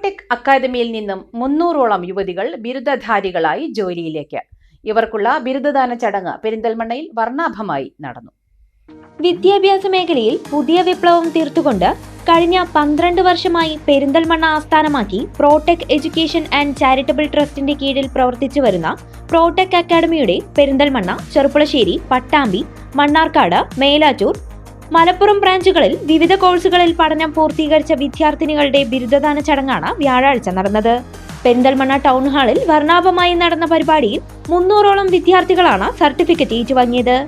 പ്രോടെക് അക്കാദമിയിൽ നിന്നും 300ഓളം യുവതികൾ ബിരുദധാരികളായി ജോലിയിലേക്ക്. ഇവർക്കുള്ള ബിരുദദാന ചടങ്ങ് പെരിന്തൽമണ്ണയിൽ വർണ്ണാഭമായി നടന്നു. വിദ്യാഭ്യാസ മേഖലയിൽ പുതിയ വിപ്ലവം തീർത്തുകൊണ്ട് കഴിഞ്ഞ 12 വർഷമായി പെരിന്തൽമണ്ണ ആസ്ഥാനമാക്കി പ്രോടെക് എഡ്യൂക്കേഷൻ ആൻഡ് ചാരിറ്റബിൾ ട്രസ്റ്റിന്റെ കീഴിൽ പ്രവർത്തിച്ചു വരുന്ന പ്രോടെക് അക്കാദമിയുടെ പെരിന്തൽമണ്ണ, ചെറുപ്പുളശ്ശേരി, പട്ടാമ്പി, മണ്ണാർക്കാട്, മേലാറ്റൂർ, മലപ്പുറം ബ്രാഞ്ചുകളിൽ വിവിധ കോഴ്സുകളിൽ പഠനം പൂർത്തീകരിച്ച വിദ്യാർത്ഥിനികളുടെ ബിരുദദാന ചടങ്ങാണ് വ്യാഴാഴ്ച നടന്നത്. പെരിന്തൽമണ്ണ ടൗൺ ഹാളിൽ വർണ്ണാഭമായി നടന്ന പരിപാടിയിൽ 300ഓളം വിദ്യാർത്ഥികളാണ് സർട്ടിഫിക്കറ്റ് ഏറ്റുവാങ്ങിയത്.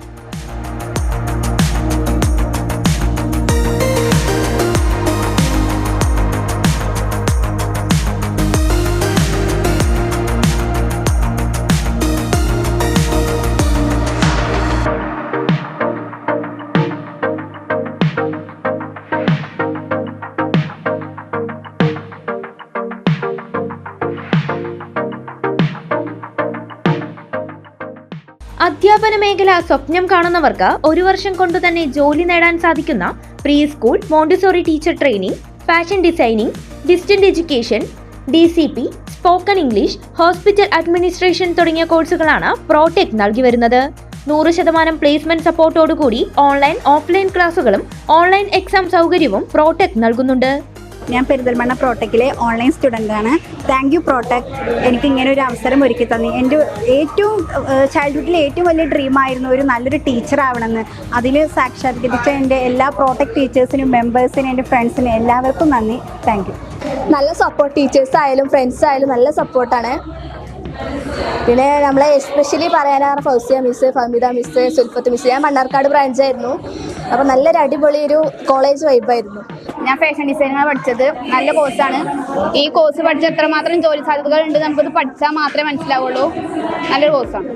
അധ്യാപന മേഖല സ്വപ്നം കാണുന്നവർക്ക് 1 വർഷം കൊണ്ട് തന്നെ ജോലി നേടാൻ സാധിക്കുന്ന pre school, Montessori teacher training, fashion designing, distant education, DCP, spoken English, hospital administration തുടങ്ങിയ കോഴ്സുകളാണ് പ്രോടെക് നൽകി വരുന്നത്. 100% പ്ലേസ്മെന്റ് സപ്പോർട്ടോടുകൂടി ഓൺലൈൻ, ഓഫ്ലൈൻ ക്ലാസുകളും ഓൺലൈൻ എക്സാം സൗകര്യവും പ്രോടെക് നൽകുന്നുണ്ട്. ഞാൻ പെരിന്തൽമണ്ണ പ്രോടെക്കിലെ ഓൺലൈൻ സ്റ്റുഡൻ്റ് ആണ്. താങ്ക് യു പ്രോടെക്, എനിക്ക് ഇങ്ങനെ ഒരു അവസരം ഒരുക്കി തന്നി. എൻ്റെ ചൈൽഡ്ഹുഡിലെ ഏറ്റവും വലിയ ഡ്രീമായിരുന്നു ഒരു നല്ലൊരു ടീച്ചർ ആവണമെന്ന്. അതിൽ സാക്ഷാത്കരിച്ച എൻ്റെ എല്ലാ പ്രോടെക് ടീച്ചേഴ്സിനും, മെമ്പേഴ്സിനും, എൻ്റെ ഫ്രണ്ട്സിനും എല്ലാവർക്കും നന്ദി. Thank you. നല്ല സപ്പോർട്ട്, ടീച്ചേഴ്സ് ആയാലും ഫ്രണ്ട്സ് ആയാലും നല്ല സപ്പോർട്ടാണ്. പിന്നെ നമ്മളെ എസ്പെഷ്യലി പറയാനാണ് Fousiya miss, Famita miss, Sulfath miss. ഞാൻ മണ്ണാർക്കാട് ബ്രാഞ്ചായിരുന്നു. അപ്പോൾ നല്ലൊരു അടിപൊളി ഒരു കോളേജ് വൈബായിരുന്നു. ഞാൻ ഫാഷൻ ഡിസൈനിങ്ങാണ് പഠിച്ചത്. നല്ല കോഴ്സാണ്. ഈ കോഴ്സ് പഠിച്ച എത്രമാത്രം ജോലി സാധ്യതകൾ ഉണ്ട് നമുക്കത് പഠിച്ചാൽ മാത്രമേ മനസ്സിലാവുള്ളൂ. നല്ലൊരു കോഴ്സാണ്.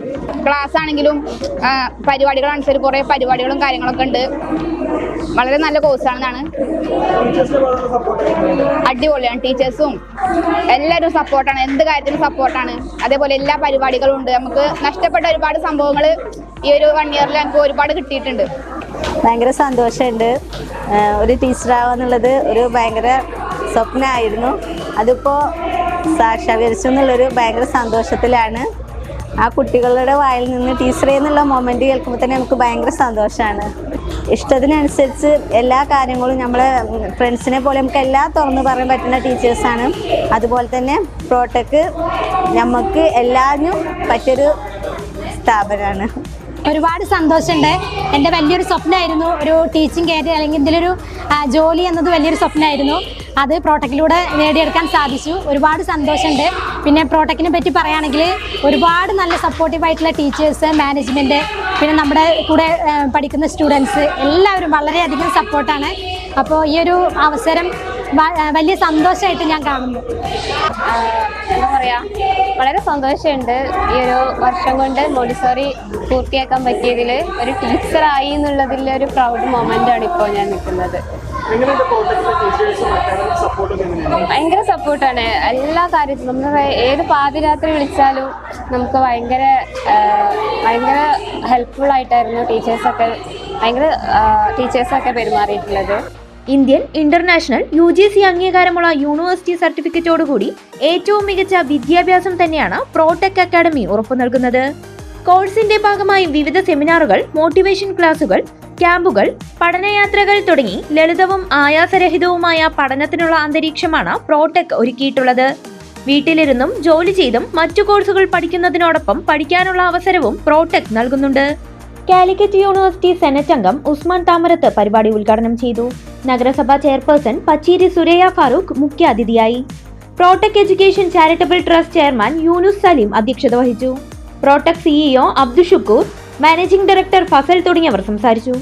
ക്ലാസ് ആണെങ്കിലും പരിപാടികളനുസരിച്ച് കുറേ പരിപാടികളും കാര്യങ്ങളൊക്കെ ഉണ്ട്. വളരെ നല്ല കോഴ്സാണെന്നാണ്. അടിപൊളിയാണ്. ടീച്ചേഴ്സും എല്ലാവരും സപ്പോർട്ടാണ്, എന്ത് കാര്യത്തിലും സപ്പോർട്ടാണ്. അതേപോലെ എല്ലാ പരിപാടികളും ഉണ്ട്. നമുക്ക് നഷ്ടപ്പെട്ട ഒരുപാട് സംഭവങ്ങൾ ഈ ഒരു 1 ഇയറിൽ നമുക്ക് ഒരുപാട് കിട്ടിയിട്ടുണ്ട്. ഭയങ്കര സന്തോഷമുണ്ട്. ഒരു ടീച്ചറാവാന്നുള്ളത് ഒരു ഭയങ്കര സ്വപ്നമായിരുന്നു. അതിപ്പോൾ സാക്ഷാത്കരിച്ചു എന്നുള്ളൊരു ഭയങ്കര സന്തോഷത്തിലാണ്. ആ കുട്ടികളുടെ വായിൽ നിന്ന് ടീച്ചറേ എന്നുള്ള മൊമെൻ്റ് കേൾക്കുമ്പോൾ തന്നെ നമുക്ക് ഭയങ്കര സന്തോഷമാണ്. ഇഷ്ടത്തിനനുസരിച്ച് എല്ലാ കാര്യങ്ങളും നമ്മളെ ഫ്രണ്ട്സിനെ പോലെ നമുക്ക് എല്ലാം തുറന്ന് പറയാൻ പറ്റുന്ന ടീച്ചേഴ്സാണ്. അതുപോലെ തന്നെ പ്രോടെക് നമുക്ക് എല്ലാത്തിനും പറ്റിയൊരു സ്ഥാപനമാണ്. ഒരുപാട് സന്തോഷമുണ്ട്. എൻ്റെ വലിയൊരു സ്വപ്നമായിരുന്നു ഒരു ടീച്ചിങ് കരിയർ, അല്ലെങ്കിൽ ഇതിലൊരു ജോലി എന്നത് വലിയൊരു സ്വപ്നമായിരുന്നു. അത് പ്രോടെക്കിലൂടെ നേടിയെടുക്കാൻ സാധിച്ചു. ഒരുപാട് സന്തോഷമുണ്ട്. പിന്നെ പ്രോടെക്കിനെ പറ്റി പറയുകയാണെങ്കിൽ ഒരുപാട് നല്ല സപ്പോർട്ടീവായിട്ടുള്ള ടീച്ചേഴ്സ്, മാനേജ്മെൻറ്റ്, പിന്നെ നമ്മുടെ കൂടെ പഠിക്കുന്ന സ്റ്റുഡൻസ് എല്ലാവരും വളരെയധികം സപ്പോർട്ടാണ്. അപ്പോൾ ഈ ഒരു അവസരം വലിയ സന്തോഷമായിട്ട് ഞാൻ കാണുന്നു. എന്താ പറയുക, വളരെ സന്തോഷമുണ്ട്. ഈ ഒരു വർഷം കൊണ്ട് മോണ്ടിസോറി പൂർത്തിയാക്കാൻ പറ്റിയതിൽ ഒരു ടീച്ചറായി എന്നുള്ളതിൽ ഒരു പ്രൗഡ് മൊമെൻ്റാണ് ഇപ്പോൾ ഞാൻ നിൽക്കുന്നത്. ഭയങ്കര സപ്പോർട്ടാണ് എല്ലാ കാര്യത്തിലും. നമ്മൾ ഏത് പാതിരാത്രി വിളിച്ചാലും നമുക്ക് ഭയങ്കര ഹെൽപ്ഫുൾ ആയിട്ടായിരുന്നു ടീച്ചേഴ്സൊക്കെ പെരുമാറിയിട്ടുള്ളത്. ഇന്ത്യൻ, ഇന്റർനാഷണൽ, UGC അംഗീകാരമുള്ള യൂണിവേഴ്സിറ്റി സർട്ടിഫിക്കറ്റോടുകൂടി ഏറ്റവും മികച്ച വിദ്യാഭ്യാസം തന്നെയാണ് പ്രോടെക് അക്കാദമി ഉറപ്പു നൽകുന്നത്. കോഴ്സിന്റെ ഭാഗമായി വിവിധ സെമിനാറുകൾ, മോട്ടിവേഷൻ ക്ലാസുകൾ, ക്യാമ്പുകൾ, പഠനയാത്രകൾ തുടങ്ങി ലളിതവും ആയാസരഹിതവുമായ പഠനത്തിനുള്ള അന്തരീക്ഷമാണ് പ്രോടെക് ഒരുക്കിയിട്ടുള്ളത്. വീട്ടിലിരുന്നും ജോലി ചെയ്തും മറ്റു കോഴ്സുകൾ പഠിക്കുന്നതിനോടൊപ്പം പഠിക്കാനുള്ള അവസരവും പ്രോടെക് നൽകുന്നുണ്ട്. കാലിക്കറ്റ് യൂണിവേഴ്സിറ്റി സെനറ്റ് അംഗം ഉസ്മാൻ താമരത്ത് പരിപാടി ഉദ്ഘാടനം ചെയ്തു. നഗരസഭാ ചെയർപേഴ്സൺ പച്ചീരി സുരയ്യ ഫാറൂഖ് മുഖ്യാതിഥിയായി. Protech education charitable trust chairman Yunus Saleem അധ്യക്ഷത വഹിച്ചു. Protech CEO Abdushukoor, managing director Fazal തുടങ്ങിയവർ സംസാരിച്ചു.